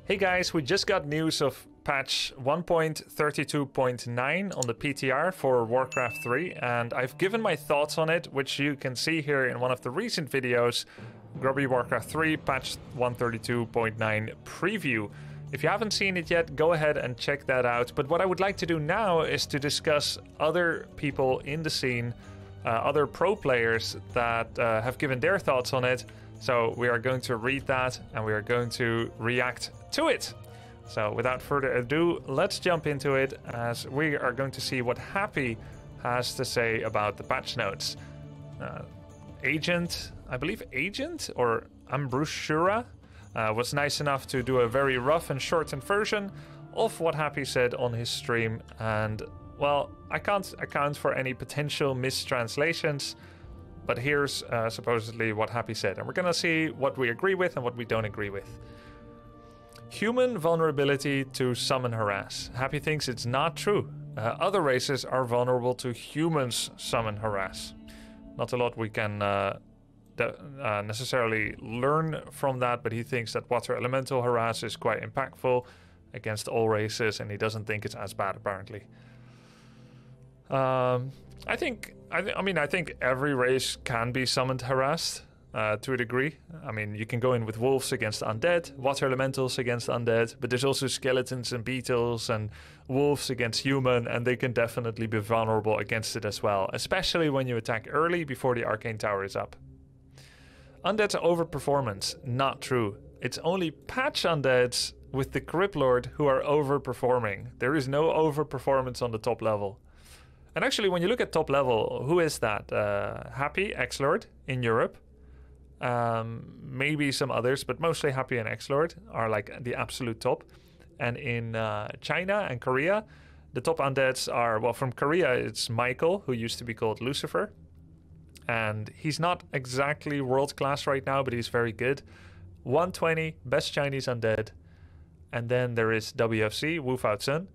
Hey guys, we just got news of patch 1.32.9 on the PTR for Warcraft 3, and I've given my thoughts on it, which you can see here in one of the recent videos, Grubby Warcraft 3 patch 132.9 preview. If you haven't seen it yet, go ahead and check that out. But what I would like to do now is to discuss other people in the scene, other pro players that have given their thoughts on it. So we are going to read that and we are going to react to it. So without further ado, let's jump into it as we are going to see what Happy has to say about the patch notes. Agent, I believe Agent or Ambrushura was nice enough to do a very rough and shortened version of what Happy said on his stream. And well, I can't account for any potential mistranslations. But here's supposedly what Happy said, and we're gonna see what we agree with and what we don't agree with. Human vulnerability to summon harass. Happy thinks it's not true. Other races are vulnerable to humans summon harass. Not a lot we can necessarily learn from that, but he thinks that water elemental harass is quite impactful against all races, and he doesn't think it's as bad apparently. I think every race can be summoned harassed to a degree. I mean, you can go in with wolves against undead, water elementals against undead, but there's also skeletons and beetles and wolves against human, and they can definitely be vulnerable against it as well, especially when you attack early before the arcane tower is up. Undead's overperformance, not true. It's only patch undeads with the Crypt Lord who are overperforming. There is no overperformance on the top level. And actually, when you look at top level, who is that? Happy, X-Lord in Europe. Maybe some others, but mostly Happy and X-Lord are like the absolute top. And in China and Korea, the top undeads are, well, from Korea, it's Michael, who used to be called Lucifer. And he's not exactly world class right now, but he's very good. 120, best Chinese undead. And then there is WFC, Wu Fao Zun.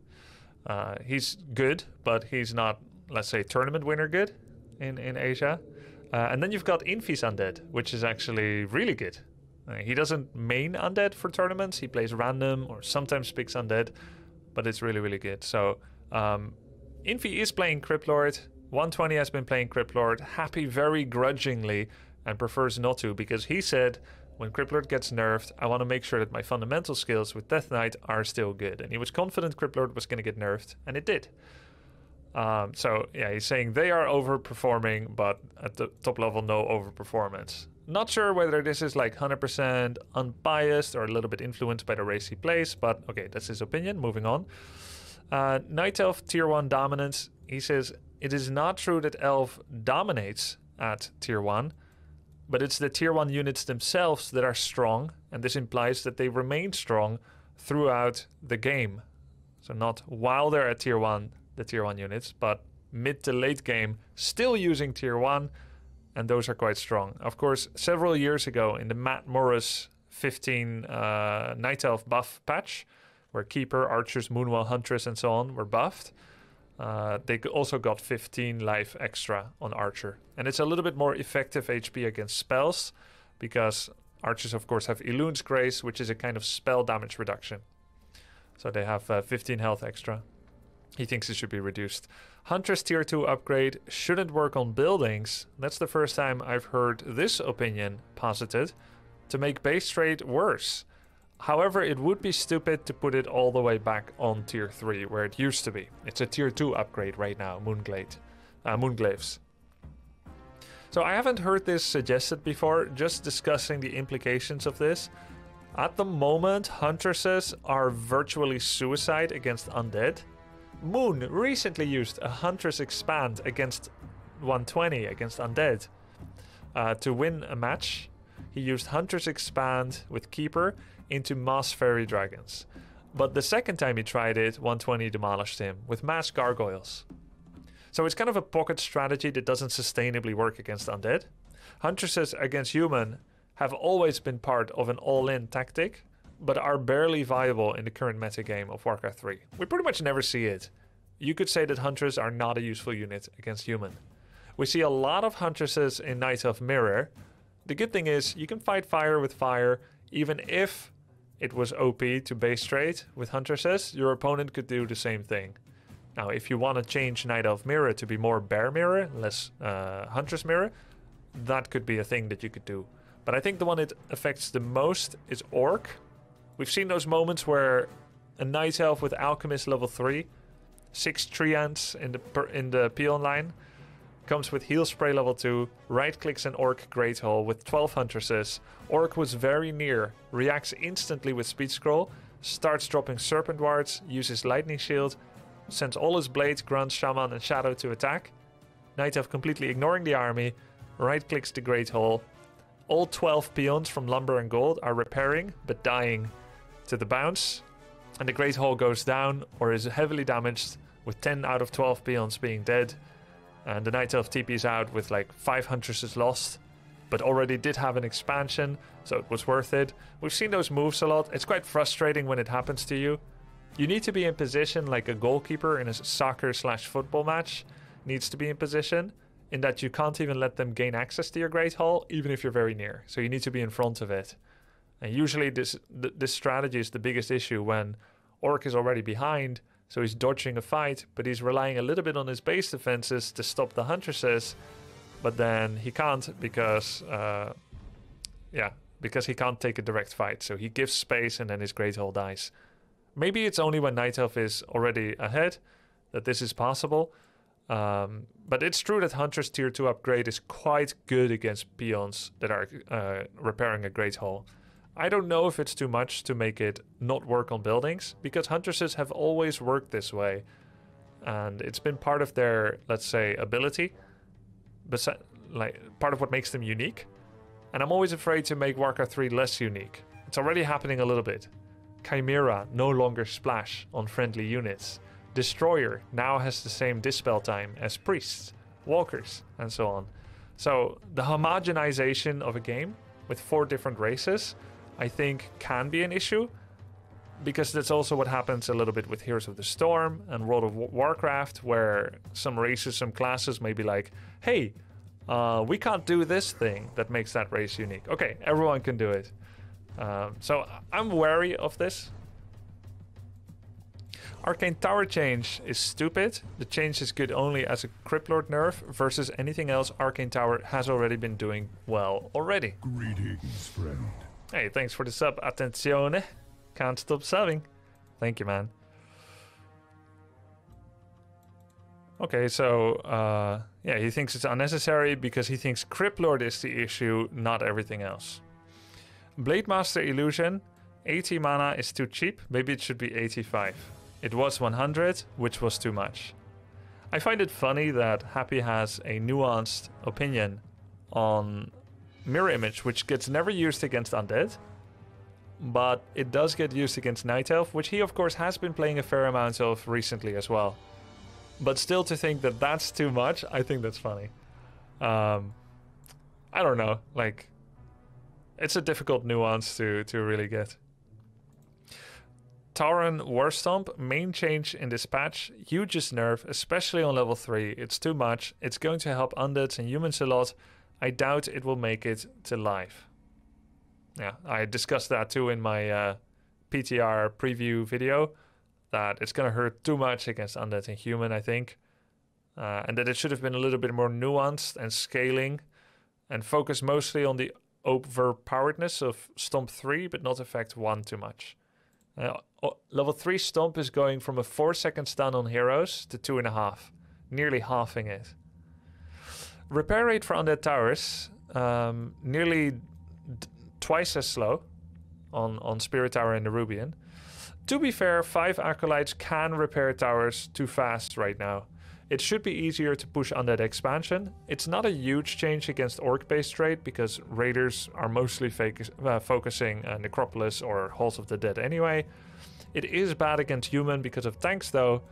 He's good, but he's not, let's say, tournament winner good in Asia. And then you've got Infi's undead, which is actually really good. He doesn't main undead for tournaments. He plays random or sometimes picks undead, but it's really, really good. So Infi is playing Crypt Lord. 120 has been playing Crypt Lord. Happy very grudgingly and prefers not to, because he said, when Crypt Lord gets nerfed, I want to make sure that my fundamental skills with Death Knight are still good. And he was confident Crypt Lord was going to get nerfed, and it did. So, yeah, he's saying they are overperforming, but at the top level, no overperformance. Not sure whether this is like 100% unbiased or a little bit influenced by the race he plays, but okay, that's his opinion. Moving on. Night Elf Tier 1 dominance. He says, it is not true that Elf dominates at Tier 1. But it's the Tier 1 units themselves that are strong, and this implies that they remain strong throughout the game. So not while they're at Tier 1, the Tier 1 units, but mid to late game, still using Tier 1, and those are quite strong. Of course, several years ago in the Matt Morris 15 Night Elf buff patch, where Keeper, Archers, Moonwell, Huntress, and so on were buffed, they also got 15 life extra on Archer. And it's a little bit more effective HP against spells, because Archers, of course, have Elune's Grace, which is a kind of spell damage reduction. So they have 15 health extra. He thinks it should be reduced. Huntress Tier 2 upgrade shouldn't work on buildings. That's the first time I've heard this opinion posited, to make base trade worse. However, it would be stupid to put it all the way back on Tier 3, where it used to be. It's a Tier 2 upgrade right now, Moonglaves. So I haven't heard this suggested before, just discussing the implications of this. At the moment, Huntresses are virtually suicide against undead. Moon recently used a Huntress Expand against 120, against undead, to win a match. He used Huntress Expand with Keeper into Mass Fairy Dragons. But the second time he tried it, 120 demolished him with Mass Gargoyles. So it's kind of a pocket strategy that doesn't sustainably work against undead. Huntresses against human have always been part of an all-in tactic, but are barely viable in the current meta game of Warcraft 3. We pretty much never see it. You could say that Huntress are not a useful unit against human. We see a lot of Huntresses in Night Elf Mirror. The good thing is you can fight fire with fire, even if it was OP to base trade with Huntresses, your opponent could do the same thing. Now, if you want to change Night Elf Mirror to be more Bear Mirror, less Huntress Mirror, that could be a thing that you could do. But I think the one it affects the most is Orc. We've seen those moments where a Night Elf with Alchemist level 3, 6 Treants in the Peon line, comes with Heal Spray level 2, right-clicks an Orc Great Hole with 12 Huntresses. Orc was very near, reacts instantly with Speed Scroll, starts dropping Serpent Wards, uses Lightning Shield, sends all his Blades, Grunt, Shaman and Shadow to attack. Night Elf completely ignoring the army, right-clicks the Great Hole. All 12 peons from Lumber and Gold are repairing, but dying to the bounce. And the Great Hole goes down, or is heavily damaged, with 10 out of 12 peons being dead. And the Night Elf TP's out with like 5 Huntresses lost, but already did have an expansion, so it was worth it. We've seen those moves a lot. It's quite frustrating when it happens to you. You need to be in position like a goalkeeper in a soccer/football match needs to be in position, in that you can't even let them gain access to your Great Hall, even if you're very near. So you need to be in front of it. And usually this strategy is the biggest issue when Orc is already behind, so he's dodging a fight, but he's relying a little bit on his base defenses to stop the Huntresses, but then he can't because he can't take a direct fight. So he gives space and then his Great Hall dies. Maybe it's only when Night Elf is already ahead that this is possible. But it's true that Huntress Tier 2 upgrade is quite good against peons that are repairing a Great Hall. I don't know if it's too much to make it not work on buildings, because Huntresses have always worked this way. And it's been part of their, let's say, ability. Like part of what makes them unique. And I'm always afraid to make Warcraft 3 less unique. It's already happening a little bit. Chimera no longer splash on friendly units. Destroyer now has the same dispel time as priests, walkers, and so on. So the homogenization of a game with 4 different races, I think, can be an issue, because that's also what happens a little bit with Heroes of the Storm and World of Warcraft, where some races, some classes may be like, hey, we can't do this thing that makes that race unique. Okay, everyone can do it. So I'm wary of this. Arcane Tower change is stupid. The change is good only as a Cryptlord nerf versus anything else Arcane Tower has already been doing well already. Greetings, friend. Hey, thanks for the sub. Attenzione. Can't stop subbing. Thank you, man. Okay, so yeah, he thinks it's unnecessary because he thinks Cryptlord is the issue, not everything else. Blade Master Illusion, 80 mana is too cheap. Maybe it should be 85. It was 100, which was too much. I find it funny that Happy has a nuanced opinion on Mirror Image, which gets never used against Undead, but it does get used against Night Elf, which he of course has been playing a fair amount of recently as well. But still, to think that that's too much, I think that's funny. I don't know, like, it's a difficult nuance to really get. Tauren Warstomp, main change in this patch, hugest nerf, especially on level 3. It's too much. It's going to help undeads and humans a lot. I doubt it will make it to live. Yeah, I discussed that too in my PTR preview video, that it's going to hurt too much against undead and human, I think. And that it should have been a little bit more nuanced and scaling, and focus mostly on the overpoweredness of Stomp 3, but not affect 1 too much. Level 3 Stomp is going from a 4-second stun on heroes to 2.5, nearly halving it. Repair rate for undead towers, nearly twice as slow on Spirit Tower and Nerubian. To be fair, 5 Acolytes can repair towers too fast right now. It should be easier to push undead expansion. It's not a huge change against Orc-based raid, because raiders are mostly focusing Necropolis or Halls of the Dead anyway. It is bad against human because of tanks though,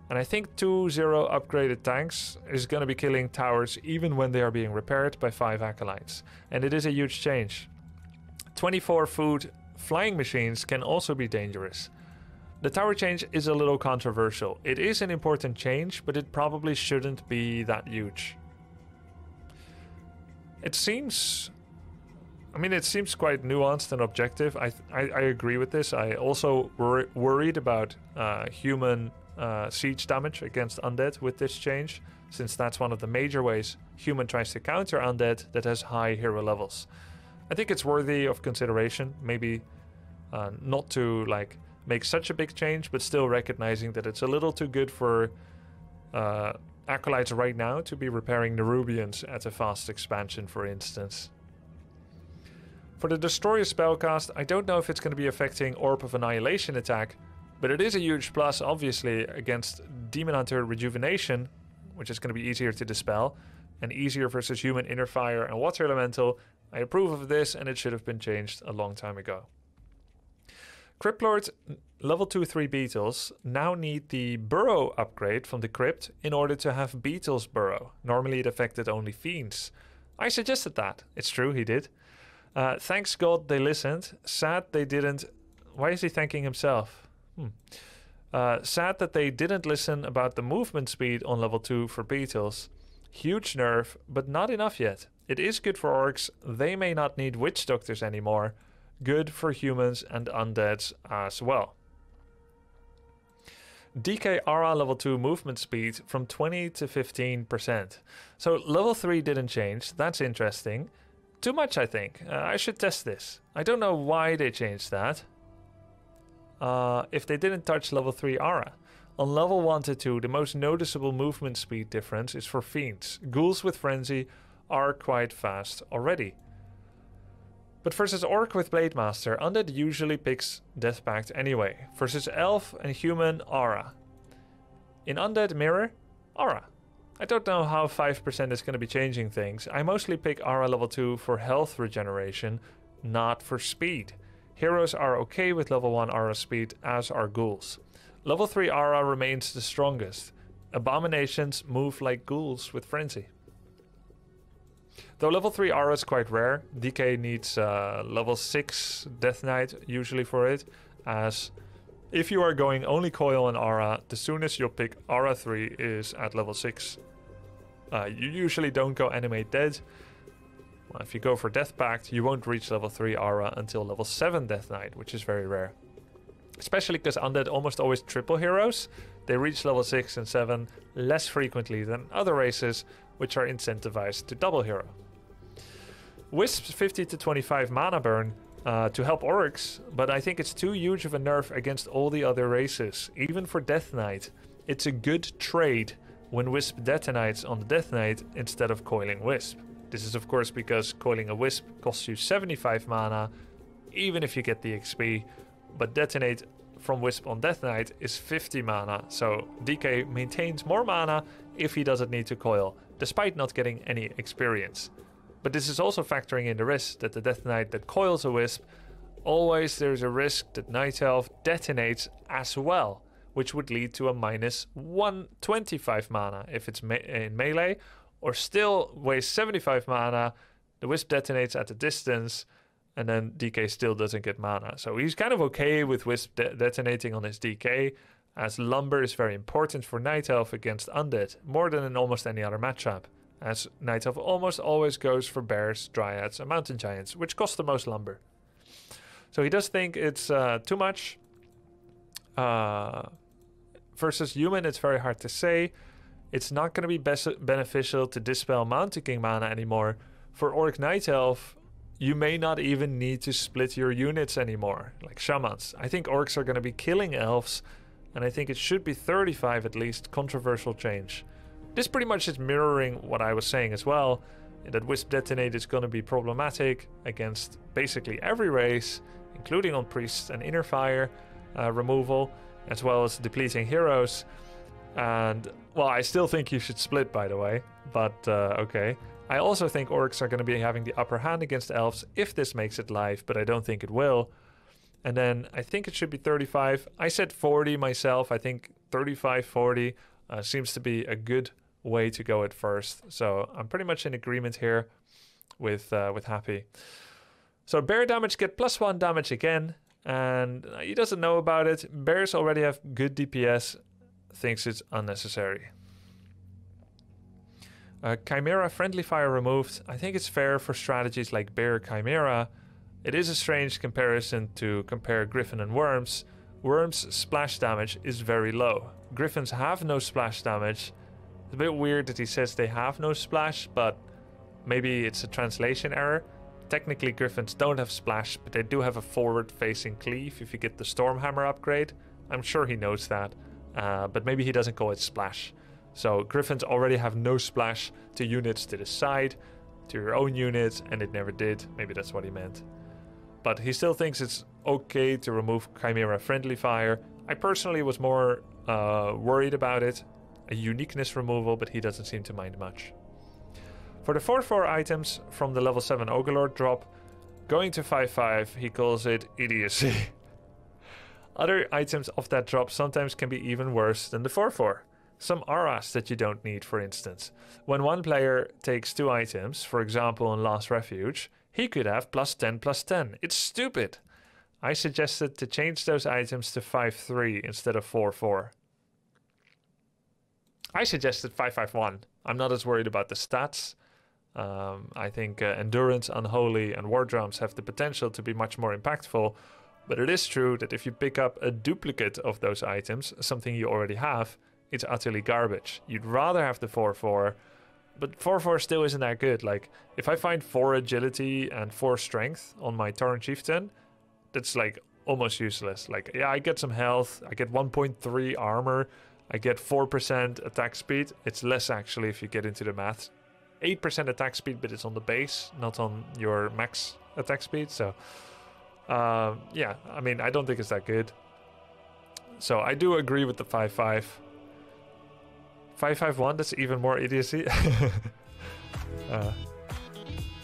and I think 2-0 upgraded tanks is going to be killing towers even when they are being repaired by 5 Acolytes. And it is a huge change. 24 food flying machines can also be dangerous. The tower change is a little controversial. It is an important change, but it probably shouldn't be that huge. It seems I mean, it seems quite nuanced and objective. I agree with this. I also worried about human siege damage against undead with this change, since that's one of the major ways human tries to counter undead that has high hero levels. I think it's worthy of consideration, maybe not to like make such a big change, but still recognizing that it's a little too good for Acolytes right now to be repairing Nerubians at a fast expansion, for instance. For the Destroyer spellcast, I don't know if it's going to be affecting Orb of Annihilation attack, but it is a huge plus, obviously, against Demon Hunter Rejuvenation, which is going to be easier to dispel, and easier versus Human Inner Fire and Water Elemental. I approve of this, and it should have been changed a long time ago. Cryptlord level 2-3 Beetles now need the Burrow upgrade from the Crypt in order to have Beetles Burrow. Normally it affected only Fiends. I suggested that. It's true, he did. Thanks God they listened. Sad they didn't... Why is he thanking himself? Sad that they didn't listen about the movement speed on level 2 for Beetles. Huge nerf, but not enough yet. It is good for orcs. They may not need Witch Doctors anymore. Good for humans and undeads as well. DK Aura level 2 movement speed from 20 to 15%. So level 3 didn't change. That's interesting. Too much, I think. I should test this. I don't know why they changed that. If they didn't touch level 3 Aura. On level 1 to 2, the most noticeable movement speed difference is for Fiends. Ghouls with Frenzy are quite fast already. But versus Orc with Blade Master, Undead usually picks Death Pact anyway. Versus Elf and Human, Aura. In Undead Mirror, Aura. I don't know how 5% is going to be changing things. I mostly pick Aura level 2 for health regeneration, not for speed. Heroes are okay with level 1 Aura speed, as are Ghouls. Level 3 Aura remains the strongest. Abominations move like ghouls with Frenzy. Though level 3 Aura is quite rare, DK needs level 6 Death Knight usually for it, as if you are going only Coil and Aura, the soonest you'll pick Aura 3 is at level 6. You usually don't go Animate Dead. Well, if you go for Death Pact, you won't reach level 3 Aura until level 7 Death Knight, which is very rare. Especially because Undead almost always triple heroes. They reach level 6 and 7 less frequently than other races, which are incentivized to double hero. Wisp's 50 to 25 mana burn to help orcs, but I think it's too huge of a nerf against all the other races, even for Death Knight. It's a good trade when Wisp detonates on the Death Knight instead of coiling Wisp. This is of course because coiling a Wisp costs you 75 mana, even if you get the XP, but detonate from Wisp on Death Knight is 50 mana, so DK maintains more mana if he doesn't need to coil, despite not getting any experience. But this is also factoring in the risk that the Death Knight that coils a Wisp, always there's a risk that Night Elf detonates as well, which would lead to a minus 125 mana if it's in melee, or still wastes 75 mana, the Wisp detonates at a distance, and then DK still doesn't get mana. So he's kind of okay with Wisp detonating on his DK, as Lumber is very important for Night Elf against Undead, more than in almost any other matchup, as Night Elf almost always goes for Bears, Dryads, and Mountain Giants, which cost the most Lumber. So he does think it's too much. Versus Human, it's very hard to say. It's not going to be beneficial to dispel Mountain King mana anymore. For Orc Night Elf, you may not even need to split your units anymore, like Shamans. I think Orcs are going to be killing Elves, and I think it should be 35 at least. Controversial change. This pretty much is mirroring what I was saying as well, that Wisp Detonate is going to be problematic against basically every race, including on Priests and Inner Fire removal, as well as depleting heroes. And, well, I still think you should split, by the way, but okay. I also think Orcs are going to be having the upper hand against Elves if this makes it live, but I don't think it will. And then I think it should be 35. I said 40 myself. I think 35, 40 seems to be a good way to go at first. So I'm pretty much in agreement here with Happy. So Bear damage get +1 damage again, and he doesn't know about it. Bears already have good DPS, thinks it's unnecessary. Chimera friendly fire removed. I think it's fair for strategies like Bear Chimera. It is a strange comparison to compare Griffin and Worms. Worms' splash damage is very low. Griffins have no splash damage. It's a bit weird that he says they have no splash, but maybe it's a translation error. Technically, Griffins don't have splash, but they do have a forward-facing cleave if you get the Stormhammer upgrade. I'm sure he knows that, but maybe he doesn't call it splash. So Griffins already have no splash to units to the side, to your own units, and it never did. Maybe that's what he meant. But he still thinks it's okay to remove Chimera friendly fire. I personally was more worried about it. A uniqueness removal, but he doesn't seem to mind much. For the 4/4 items from the level 7 Ogre drop, going to 5/5, he calls it idiocy. Other items of that drop sometimes can be even worse than the 4/4. Some auras that you don't need, for instance. When one player takes 2 items, for example in Last Refuge, he could have +10/+10. It's stupid. I suggested to change those items to 5/3 instead of 4/4. I suggested 5/5/1. I'm not as worried about the stats. I think Endurance, Unholy, and War Drums have the potential to be much more impactful. But it is true that if you pick up a duplicate of those items, something you already have, it's utterly garbage. You'd rather have the 4/4, but 4/4 still isn't that good. Like, if I find 4 agility and 4 strength on my Tauren Chieftain, that's like almost useless. Like, yeah, I get some health, I get 1.3 armor, I get 4% attack speed. It's less actually if you get into the maths. 8% attack speed, but it's on the base, not on your max attack speed. So, yeah, I mean, I don't think it's that good. So I do agree with the 5/5. 5/5/1, that's even more idiocy.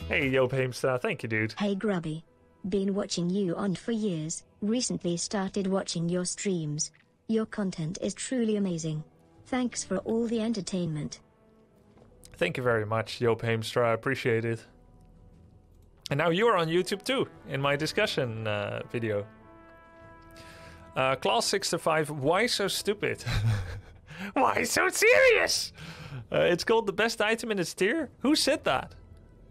Hey, Joop Heemstra, thank you, dude. Hey, Grubby. Been watching you on for years, recently started watching your streams. Your content is truly amazing. Thanks for all the entertainment. Thank you very much, Joop Heemstra, I appreciate it. And now you're on YouTube too, in my discussion video. Class 6-5, why so stupid? Why so serious? It's called the best item in its tier? Who said that?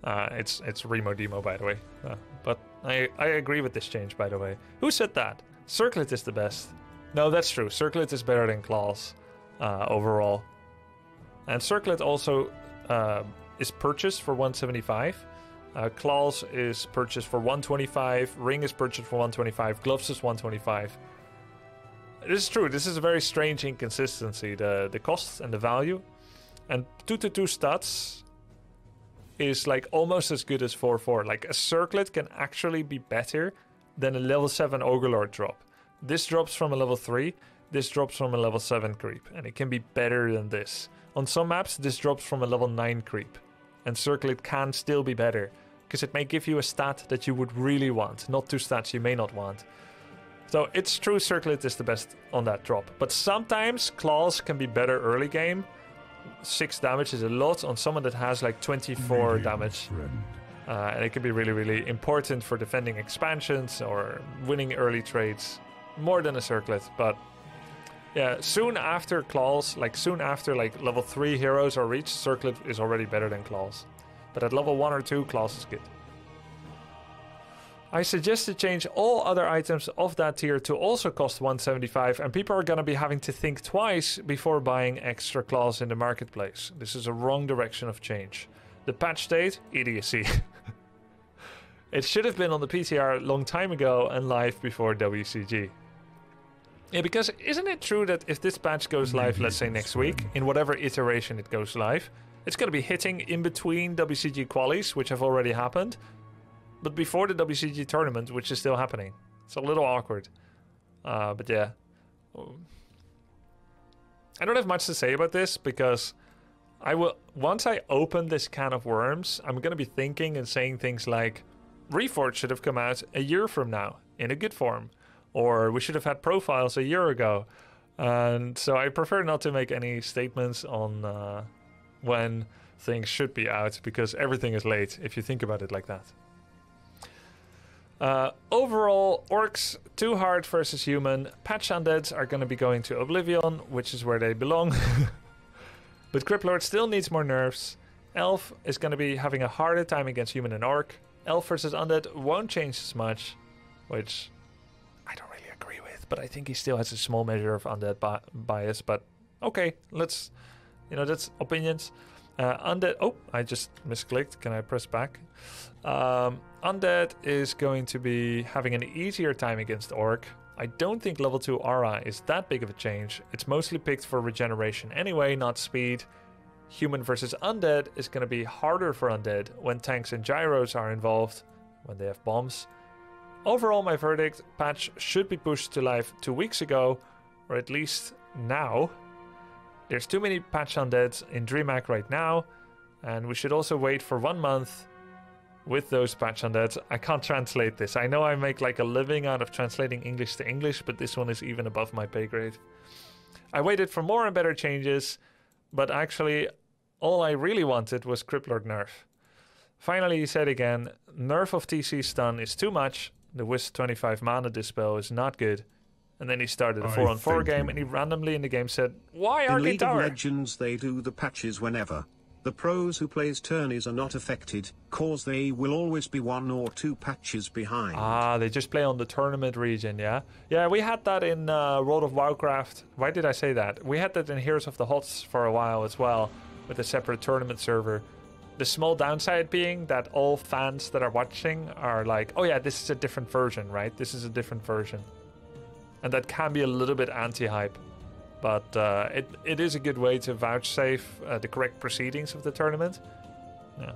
It's Remo Demo, by the way. But I agree with this change, by the way. Who said that? Circlet is the best. No, that's true. Circlet is better than Claws overall. And Circlet also is purchased for 175. Claws is purchased for 125. Ring is purchased for 125. Gloves is 125. This is true. This is a very strange inconsistency. The cost and the value. And 2-2 stats is like almost as good as 4/4. Like a Circlet can actually be better than a level 7 Ogre drop. This drops from a level 3. This drops from a level 7 creep. And it can be better than this. On some maps, this drops from a level 9 creep. And Circlet can still be better. Because it may give you a stat that you would really want. Not 2 stats you may not want. So it's true Circlet is the best on that drop. But sometimes Claws can be better early game. 6 damage is a lot on someone that has like 24 damage. And it can be really, really important for defending expansions or winning early trades. More than a Circlet, but yeah, soon after Claws, like soon after like level 3 heroes are reached, Circlet is already better than Claws. But at level 1 or 2, Claws is good. I suggest to change all other items of that tier to also cost 175, and people are gonna be having to think twice before buying extra Claws in the marketplace. This is a wrong direction of change. The patch date, idiocy. It should have been on the PTR a long time ago and live before WCG. Yeah, because isn't it true that if this patch goes live, let's say next week, in whatever iteration it goes live, it's going to be hitting in between WCG qualies, which have already happened, but before the WCG tournament, which is still happening. It's a little awkward. But yeah. I don't have much to say about this, because once I open this can of worms, I'm going to be thinking and saying things like, Reforged should have come out a year from now, in a good form. Or we should have had profiles a year ago. And so I prefer not to make any statements on when things should be out, because everything is late if you think about it like that. Overall, orcs too hard versus human. Patch undeads are going to be going to Oblivion, which is where they belong. But Crypt Lord still needs more nerfs. Elf is going to be having a harder time against human and orc. Elf versus undead won't change as much, which I don't really agree with, but I think he still has a small measure of undead bias, but okay, let's, that's opinions. Undead, oh, I just misclicked. Can I press back? Undead is going to be having an easier time against orc. I don't think level 2 aura is that big of a change. It's mostly picked for regeneration anyway, not speed. Human versus undead is going to be harder for undead when tanks and gyros are involved, when they have bombs. Overall, my verdict, patch should be pushed to live 2 weeks ago, or at least now. There's too many patch undeads in DreamHack right now, and we should also wait for 1 month with those patch undeads. I can't translate this. I know I make like a living out of translating English to English, but this one is even above my pay grade. I waited for more and better changes, but actually all I really wanted was Criplord nerf. Finally, he said again, nerf of TC stun is too much. The Wisp 25 mana dispel is not good. And then he started a 4-on-4 game, and he randomly in the game said, "Why Arcade In League Tower?" of Legends, they do the patches whenever. The pros who plays tourneys are not affected, cause they will always be 1 or 2 patches behind. Ah, they just play on the tournament region, yeah? Yeah, we had that in World of Warcraft. Why did I say that? We had that in Heroes of the Hots for a while as well, with a separate tournament server. The small downside being that all fans that are watching are like, oh yeah, this is a different version, right? This is a different version. And that can be a little bit anti-hype. But it is a good way to vouchsafe the correct proceedings of the tournament. Yeah.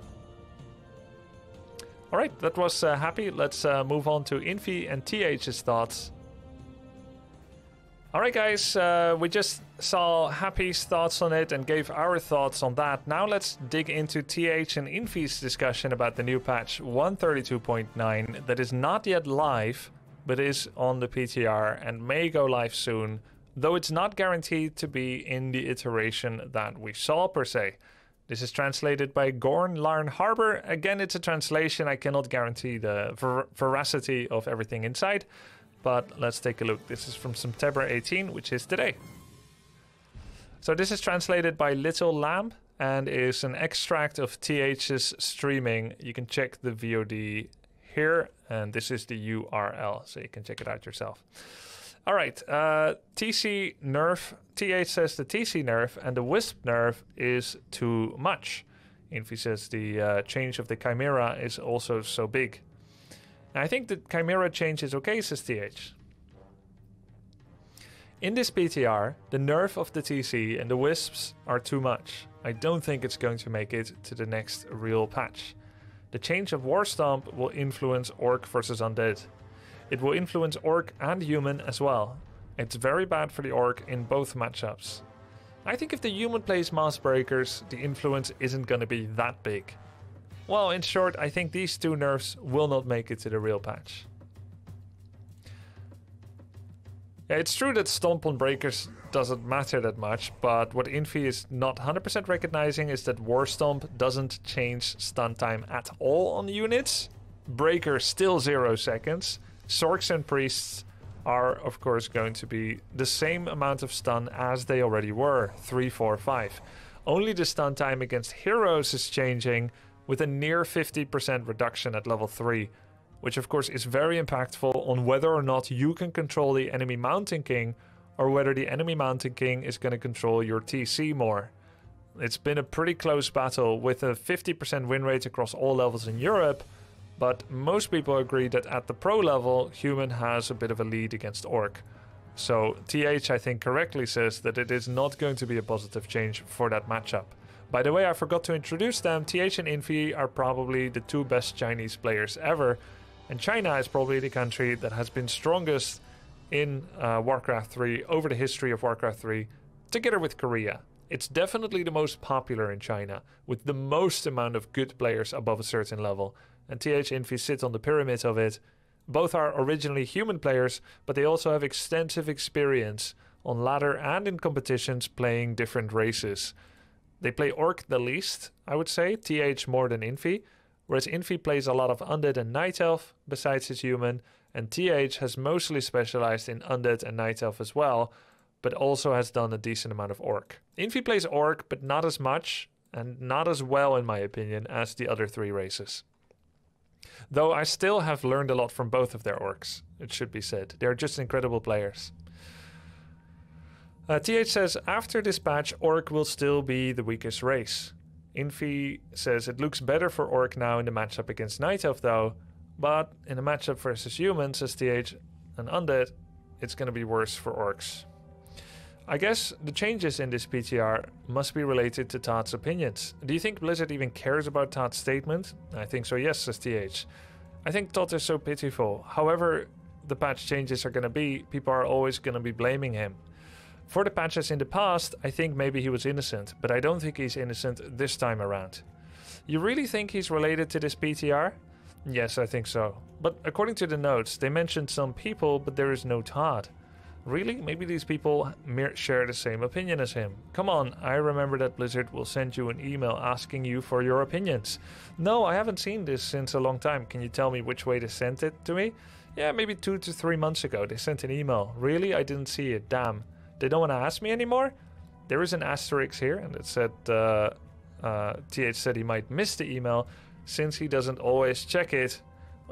All right, that was happy. Let's move on to Infi and TH's thoughts. All right, guys, we just saw Happy's thoughts on it and gave our thoughts on that. Now let's dig into TH and Infi's discussion about the new patch 132.9 that is not yet live, but is on the PTR and may go live soon, though it's not guaranteed to be in the iteration that we saw per se. This is translated by Gorn Larn Harbor. Again, it's a translation. I cannot guarantee the veracity of everything inside, but let's take a look. This is from September 18, which is today. So this is translated by Little Lamb and is an extract of TH's streaming. You can check the VOD here, and this is the URL, so you can check it out yourself. All right, TC nerf. TH says the TC nerf and the Wisp nerf is too much. Infi says the change of the Chimera is also so big. And I think the Chimera change is okay, says TH. In this PTR, the nerf of the TC and the Wisps are too much. I don't think it's going to make it to the next real patch. The change of War Stomp will influence Orc versus Undead. It will influence Orc and Human as well. It's very bad for the Orc in both matchups. I think if the Human plays Mass Breakers, the influence isn't going to be that big. Well, in short, I think these two nerfs will not make it to the real patch. Yeah, it's true that Stomp on Breakers doesn't matter that much, but what Infi is not 100% recognizing is that War Stomp doesn't change stun time at all on units. Breaker still 0 seconds. Sorks and Priests are, of course, going to be the same amount of stun as they already were, 3, 4, 5. Only the stun time against heroes is changing with a near 50% reduction at level 3, which of course is very impactful on whether or not you can control the enemy Mountain King or whether the enemy Mountain King is going to control your TC more. It's been a pretty close battle with a 50% win rate across all levels in Europe, but most people agree that at the pro level, Human has a bit of a lead against Orc. So TH, I think, correctly says that it is not going to be a positive change for that matchup. By the way, I forgot to introduce them. TH and Infi are probably the 2 best Chinese players ever, and China is probably the country that has been strongest in Warcraft 3 over the history of Warcraft 3, together with Korea. It's definitely the most popular in China, with the most amount of good players above a certain level. And TH and Infi sit on the pyramid of it. Both are originally human players, but they also have extensive experience on ladder and in competitions playing different races. They play Orc the least, I would say, TH more than Infi, whereas Infi plays a lot of Undead and Night Elf besides his Human, and TH has mostly specialized in Undead and Night Elf as well, but also has done a decent amount of Orc. Infi plays Orc, but not as much, and not as well, in my opinion, as the other 3 races. Though I still have learned a lot from both of their orcs, it should be said. They're just incredible players. TH says, after this patch, Orc will still be the weakest race. Infi says, it looks better for Orc now in the matchup against Night Elf though, but in the matchup versus humans, says TH, and Undead, it's going to be worse for Orcs. I guess the changes in this PTR must be related to Todd's opinions. Do you think Blizzard even cares about Todd's statement? I think so, yes, says TH. I think Todd is so pitiful. However the patch changes are going to be, people are always going to be blaming him. For the patches in the past, I think maybe he was innocent, but I don't think he's innocent this time around. You really think he's related to this PTR? Yes, I think so. But according to the notes, they mentioned some people, but there is no Todd. Really? Maybe these people share the same opinion as him. Come on, I remember that Blizzard will send you an email asking you for your opinions. No, I haven't seen this since a long time. Can you tell me which way they sent it to me? Yeah, maybe 2 to 3 months ago they sent an email. Really? I didn't see it. Damn. They don't want to ask me anymore? There is an asterisk here, and it said TH said he might miss the email since he doesn't always check it,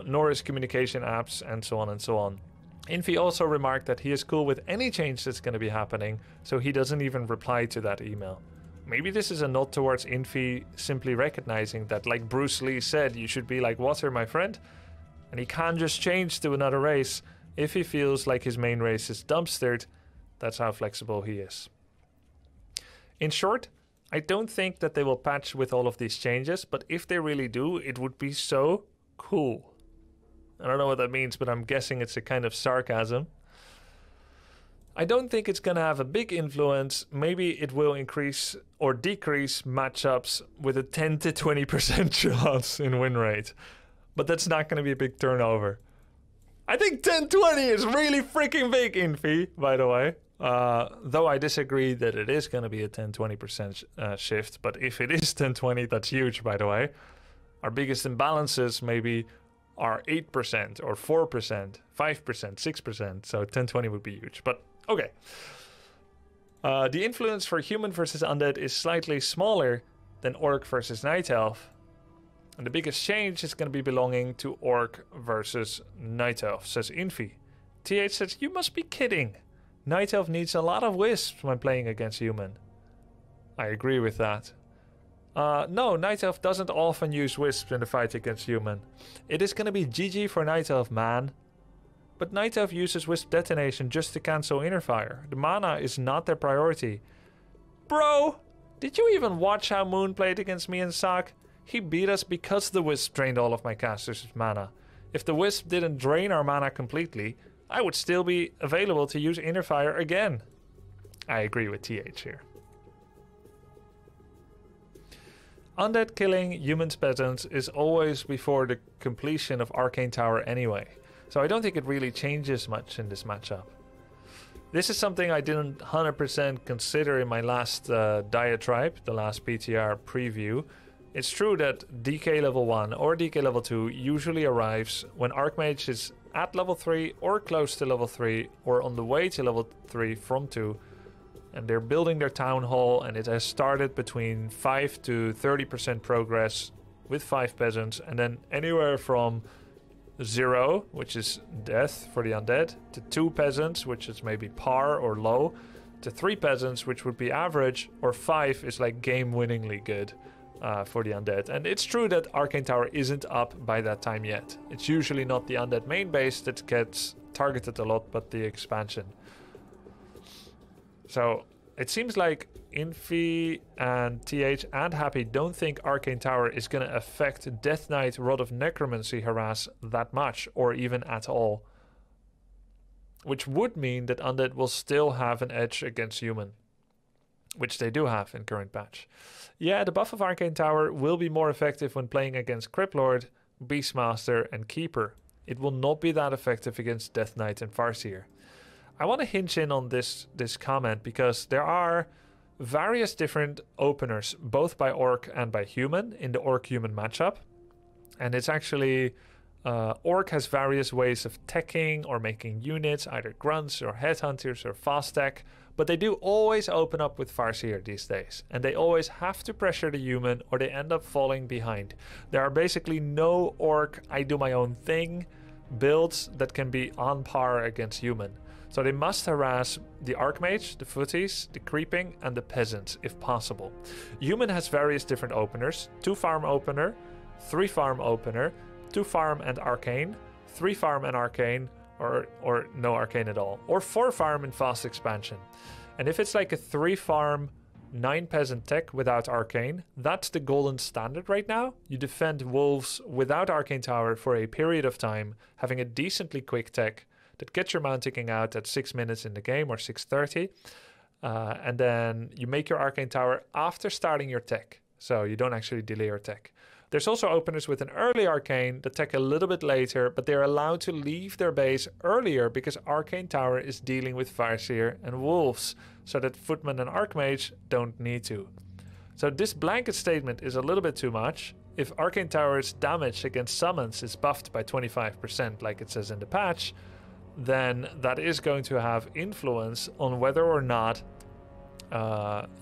nor his communication apps, and so on and so on. Infi also remarked that he is cool with any change that's going to be happening, so he doesn't even reply to that email. Maybe this is a nod towards Infi simply recognizing that, like Bruce Lee said, you should be like water, my friend, and he can't just change to another race if he feels like his main race is dumpstered. That's how flexible he is. In short, I don't think that they will patch with all of these changes, but if they really do, it would be so cool. I don't know what that means, but I'm guessing it's a kind of sarcasm. I don't think it's going to have a big influence. Maybe it will increase or decrease matchups with a 10 to 20% chance in win rate. But that's not going to be a big turnover. I think 10-20 is really freaking big, Infi, by the way. Though I disagree that it is going to be a 10-20% shift. But if it is 10-20, that's huge, by the way. Our biggest imbalances maybe are 8% or 4%, 5%, 6%. So 10-20 would be huge. But okay. The influence for human versus undead is slightly smaller than orc versus night elf. And the biggest change is going to be belonging to orc versus night elf, says Infi. TH says, you must be kidding. Night elf needs a lot of wisps when playing against human. I agree with that. No, night elf doesn't often use wisps in the fight against human. It is going to be GG for night elf, man. But night elf uses wisp detonation just to cancel inner fire. The mana is not their priority. Bro, did you even watch how Moon played against me and Sak? He beat us because the wisp drained all of my casters' mana. If the wisp didn't drain our mana completely, I would still be available to use inner fire again. I agree with TH here. Undead killing humans peasants is always before the completion of Arcane Tower anyway, so I don't think it really changes much in this matchup. This is something I didn't 100% consider in my last diatribe, the last PTR preview. It's true that DK level 1 or DK level 2 usually arrives when Archmage is at level 3 or close to level 3 or on the way to level 3 from 2. And they're building their town hall, and it has started between 5 to 30% progress with 5 peasants, and then anywhere from 0, which is death for the undead, to 2 peasants, which is maybe par or low, to 3 peasants, which would be average, or 5 is like game-winningly good for the undead. And it's true that Arcane Tower isn't up by that time yet. It's usually not the undead main base that gets targeted a lot, but the expansion. So it seems like Infi and TH and Happy don't think Arcane Tower is going to affect Death Knight Rod of Necromancy harass that much, or even at all. Which would mean that undead will still have an edge against human, which they do have in current patch. Yeah, the buff of Arcane Tower will be more effective when playing against Cryptlord, Beastmaster and Keeper. It will not be that effective against Death Knight and Farseer. I want to hinge in on this comment because there are various different openers, both by Orc and by Human, in the Orc-Human matchup. And it's actually Orc has various ways of teching or making units, either grunts or headhunters or fast tech, but they do always open up with Farseer these days, and they always have to pressure the human or they end up falling behind. There are basically no Orc, I do my own thing builds that can be on par against human. So they must harass the Archmage, the Footies, the Creeping, and the Peasants if possible. Human has various different openers: 2 farm opener, 3 farm opener, 2 farm and arcane, 3 farm and arcane, or no arcane at all, or 4 farm in fast expansion. And if it's like a 3 farm, 9 peasant tech without arcane, that's the golden standard right now. You defend wolves without arcane tower for a period of time, having a decently quick tech that gets your mount ticking out at 6 minutes in the game or 6:30, and then you make your arcane tower after starting your tech, so you don't actually delay your tech. There's also openers with an early arcane that tech a little bit later, but they're allowed to leave their base earlier because arcane tower is dealing with Farseer and wolves, so that footman and archmage don't need to. So this blanket statement is a little bit too much. If arcane tower's damage against summons is buffed by 25%, like it says in the patch, then that is going to have influence on whether or not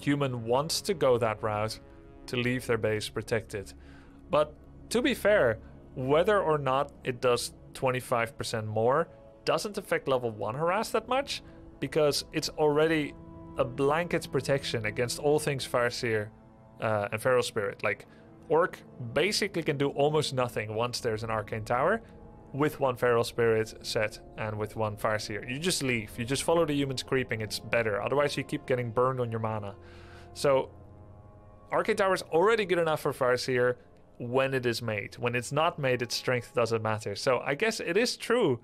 human wants to go that route to leave their base protected. But to be fair, whether or not it does 25% more doesn't affect level 1 harass that much, because it's already a blanket protection against all things Farseer and Feral Spirit. Like, Orc basically can do almost nothing once there's an arcane tower with 1 Feral Spirit set and with 1 Farseer. You just leave. You just follow the humans creeping. It's better. Otherwise, you keep getting burned on your mana. So, arcane tower is already good enough for Farseer when it is made. When it's not made, its strength doesn't matter. So I guess it is true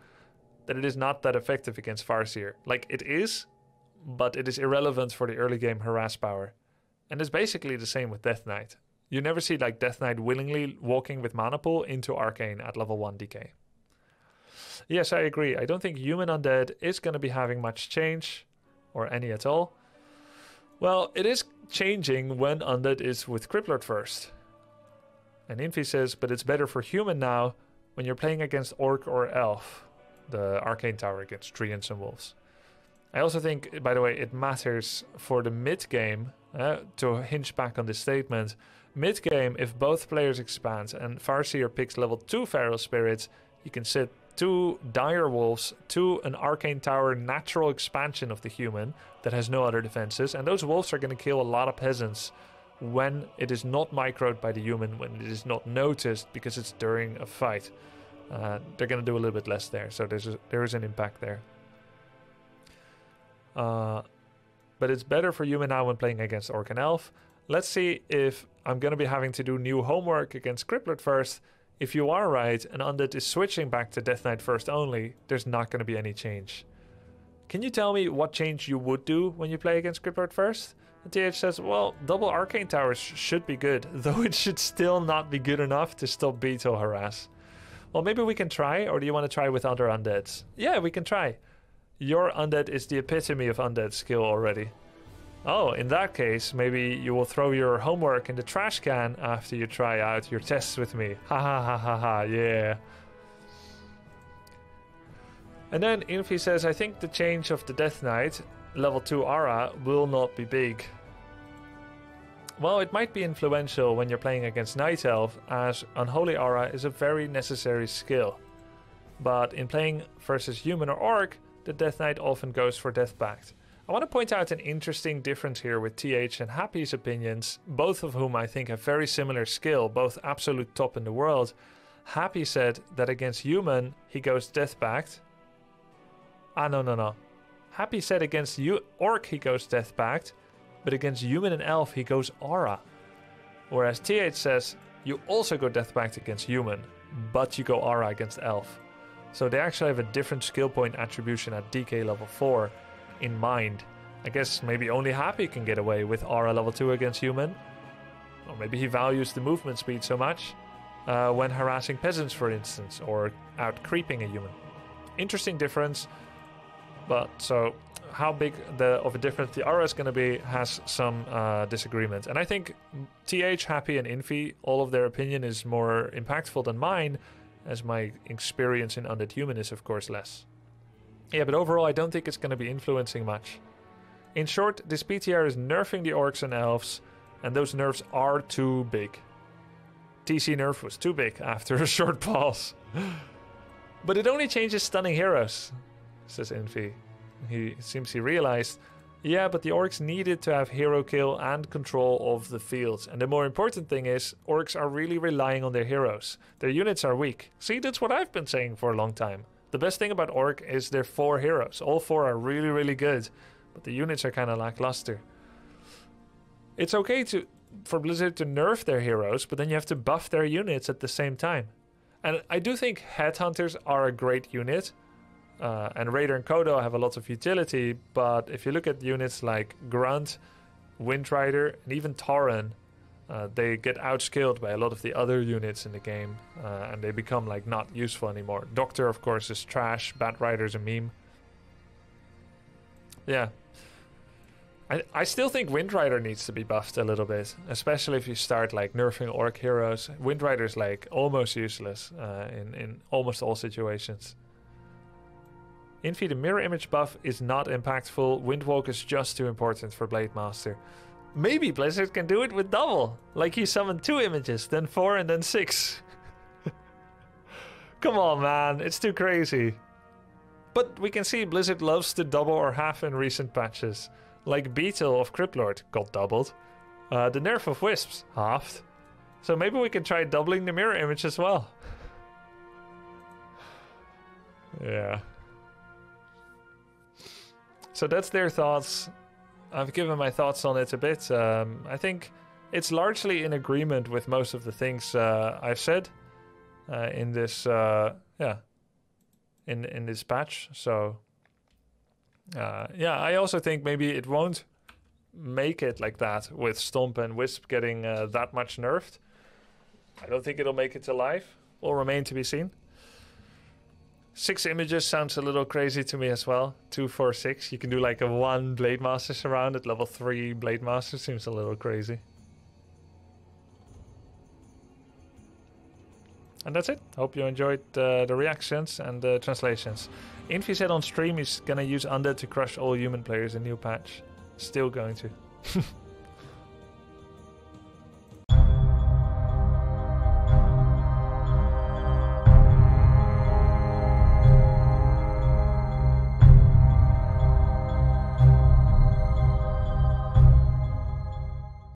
that it is not that effective against Farseer. Like, it is, but it is irrelevant for the early game harass power. And it's basically the same with Death Knight. You never see like Death Knight willingly walking with mana pool into arcane at level 1 DK. Yes, I agree. I don't think human undead is going to be having much change, or any at all. Well, it is changing when undead is with Criplord first. And Infi says, but it's better for human now when you're playing against Orc or Elf, the arcane tower against treants and wolves. I also think, by the way, it matters for the mid-game, to hinge back on this statement, mid-game, if both players expand and Farseer picks level 2 Feral Spirits, you can set 2 Dire Wolves to an arcane tower natural expansion of the human that has no other defenses, and those wolves are going to kill a lot of peasants when it is not microed by the human, when it is not noticed because it's during a fight. They're going to do a little bit less there, so there is an impact there. But it's better for human now when playing against Orc and Elf. Let's see if I'm going to be having to do new homework against Criplord first. If you are right and undead is switching back to Death Knight first only, there's not going to be any change. Can you tell me what change you would do when you play against Criplord first? And TH says, well, double arcane towers should be good, though it should still not be good enough to stop Beetle harass. Well, maybe we can try, or do you want to try with other undeads? Yeah, we can try. Your undead is the epitome of undead skill already. Oh, in that case, maybe you will throw your homework in the trash can after you try out your tests with me. Ha ha ha ha ha, yeah. And then Infi says, I think the change of the Death Knight, level 2 aura, will not be big. Well, it might be influential when you're playing against Night Elf, as Unholy Aura is a very necessary skill. But in playing versus human or orc, the Death Knight often goes for Death Pact. I want to point out an interesting difference here with TH and Happy's opinions, both of whom I think have very similar skill, both absolute top in the world. Happy said that against human, he goes Death Pact. No. Happy said against orc he goes Death Pact, but against human and elf he goes Aura. Whereas TH says you also go Death Pact against human, but you go Aura against elf. So they actually have a different skill point attribution at DK level 4 in mind. I guess maybe only Happy can get away with Aura level 2 against human. Or maybe he values the movement speed so much when harassing peasants, for instance, or out creeping a human. Interesting difference. But so how big of a difference the aura is going to be has some disagreement. And I think TH, Happy, and Infi, all of their opinion is more impactful than mine. as my experience in Undead Human is of course less. Yeah, but overall I don't think it's going to be influencing much. In short, this PTR is nerfing the orcs and elves, and those nerfs are too big. TC nerf was too big after a short pause. But it only changes stunning heroes, says Infi. It seems he realized, yeah, but the orcs needed to have hero kill and control of the fields. And the more important thing is, orcs are really relying on their heroes. Their units are weak. See, that's what I've been saying for a long time. The best thing about orc is their 4 heroes. All 4 are really, really good. But the units are kind of lackluster. It's okay for Blizzard to nerf their heroes, but then you have to buff their units at the same time. And I do think Headhunters are a great unit. And Raider and Kodo have a lot of utility, but if you look at units like Grunt, Windrider, and even Tauren, they get outskilled by a lot of the other units in the game, and they become like not useful anymore. Doctor, of course, is trash. Batrider's a meme. Yeah. I still think Windrider needs to be buffed a little bit, especially if you start like nerfing orc heroes. Windrider's like almost useless in almost all situations. Infi, the mirror image buff is not impactful. Windwalk is just too important for Blade Master. Maybe Blizzard can do it with double. Like he summoned 2 images, then 4 and then 6. Come on, man. It's too crazy. But we can see Blizzard loves to double or half in recent patches. Like Beetle of Cryptlord got doubled. The nerf of Wisps halved. So maybe we can try doubling the mirror image as well. Yeah. So that's their thoughts. I've given my thoughts on it a bit. I think it's largely in agreement with most of the things I've said in this in this patch. So yeah, I also think maybe it won't make it like that with Stomp and Wisp getting that much nerfed. I don't think it'll make it to live. Will remain to be seen. 6 images sounds a little crazy to me as well. 2, 4, 6. You can do like a 1 Blade Master surround at level 3 Blade Master. Seems a little crazy. And that's it. Hope you enjoyed the reactions and the translations. Infi said on stream he's gonna use Undead to crush all human players in new patch. Still going to.